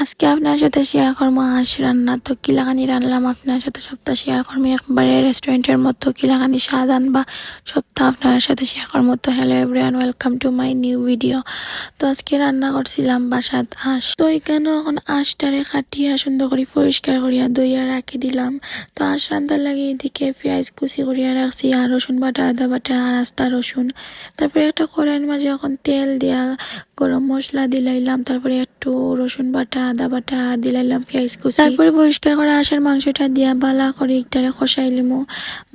আজকে আপনার সাথে শেয়ার করবো হাঁস রান্না। তো কিলাখানি রান্নালাম আপনার সাথে সপ্তাহ শেয়ার করবো একবারে রেস্টুরেন্টের মতো কিলাখানি স্বাদ বা সপ্তাহ আপনার সাথে শেয়ার করবো। তো hello everyone, welcome to my new video. তো আজকে রান্না করছিলাম বাসাত হাঁস। তো এখানে এখন হাঁসটারে কাটিয়া সুন্দর করে পরিষ্কার করিয়া দইয়া রাখি দিলাম। তো হাঁস রান্নার লাগে এদিকে পেঁয়াজ কুচি করিয়া রাখছি, আর রসুন বাটা, আদা বাটা, আর আস্তা রসুন। তারপরে একটা কড়াইয়ের মাঝে এখন তেল দিয়া গরম মশলা দিলাইলাম, তারপরে একটু রসুন বাটা, আদা বাটা, আর দিলাইলাম পেঁয়াজ কুচি। তারপরে পরিষ্কার করা হাঁসের মাংসটা দিয়া বালা করে একটারে কষাই লিমু,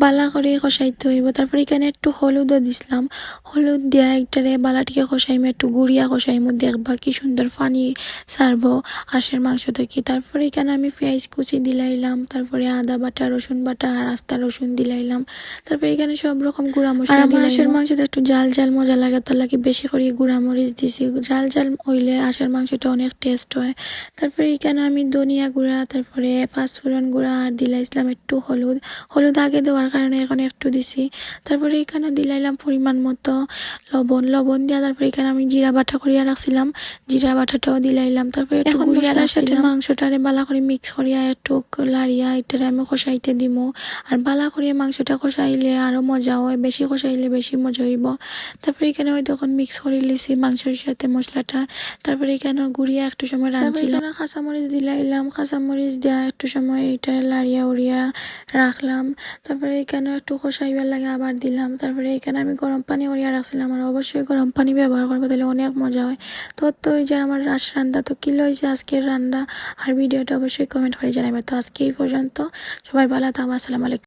বালা করে কষাইতে হইব। তারপরে এখানে একটু হলুদও দিছিলাম, হলুদ দিয়া একটারে বালাটিকে কষাইমু, একটু গুড়িয়া কষাইমু, দেখবা কি সুন্দর পানি ছাড়বো হাঁসের মাংস থেকে। তারপরে এখানে আমি পেঁয়াজ কুচি দিলাইলাম, তারপরে আদা বাটা, রসুন বাটা, আর আস্তা রসুন দিলাইলাম। তারপরে এখানে সব রকম গুঁড়া মশলা দিলাম। হাঁসের মাংসটা একটু জাল জাল মজা লাগে, তার লাগে বেশি করে গুঁড়া মরিচ দিছি। জাল জাল হইলে হাঁসের মাংসটা অনেক টেস্ট হয়। তারপরে এখানে আমি ধনিয়া গুঁড়া, তারপরে পাঁচফোড়ন গুঁড়া, আর দিলাইছিলাম একটু হলুদ। হলুদ আগে দেওয়ার কারণে এখন একটু দিছি। তারপরে এখানে দিলাইলাম পরিমাণ মতো লবণ দিয়া। তারপরে এখানে আমি জিরা বাটা করিয়া রাখছিলাম, জিরা বাটাটাও দিলাইলাম। তারপরে একটু গুঁড়িয়ার সাথে মাংসটারে বালা করে মিক্স করিয়া একটু লাড়িয়া এটারে আমি কষাইতে দিমু। আর বালা করিয়া মাংসটা কষাইলে আরো মজা হয়, বেশি কষাইলে বেশি মজা হইব। তারপরে এখানে ওই তখন মিক্স করে লিছি মাংসের সাথে মশলাটা। তারপরে এখানে গুড়িয়া একটু সময় রাঁধছিলাম, কাঁচামরিচ দিলাইলাম, কাঁচামরিচ দেওয়া একটু সময় এটা লাড়িয়া উড়িয়া রাখলাম। তারপরে এখানে একটু কষাইবার লাগে আবার দিলাম। তারপরে এখানে আমি গরম পানি করিয়া রাখছিলাম, আর অবশ্যই গরম পানি ব্যবহার করবো, তাহলে অনেক মজা হয়। তো এই যে আমার হাঁস রান্না তো কি লইছে আজকের রান্না, আর ভিডিওটা অবশ্যই কমেন্ট করে জানাবে। তো আজকে এই পর্যন্ত, সবাই ভালো থাকবেন, আসসালামু আলাইকুম।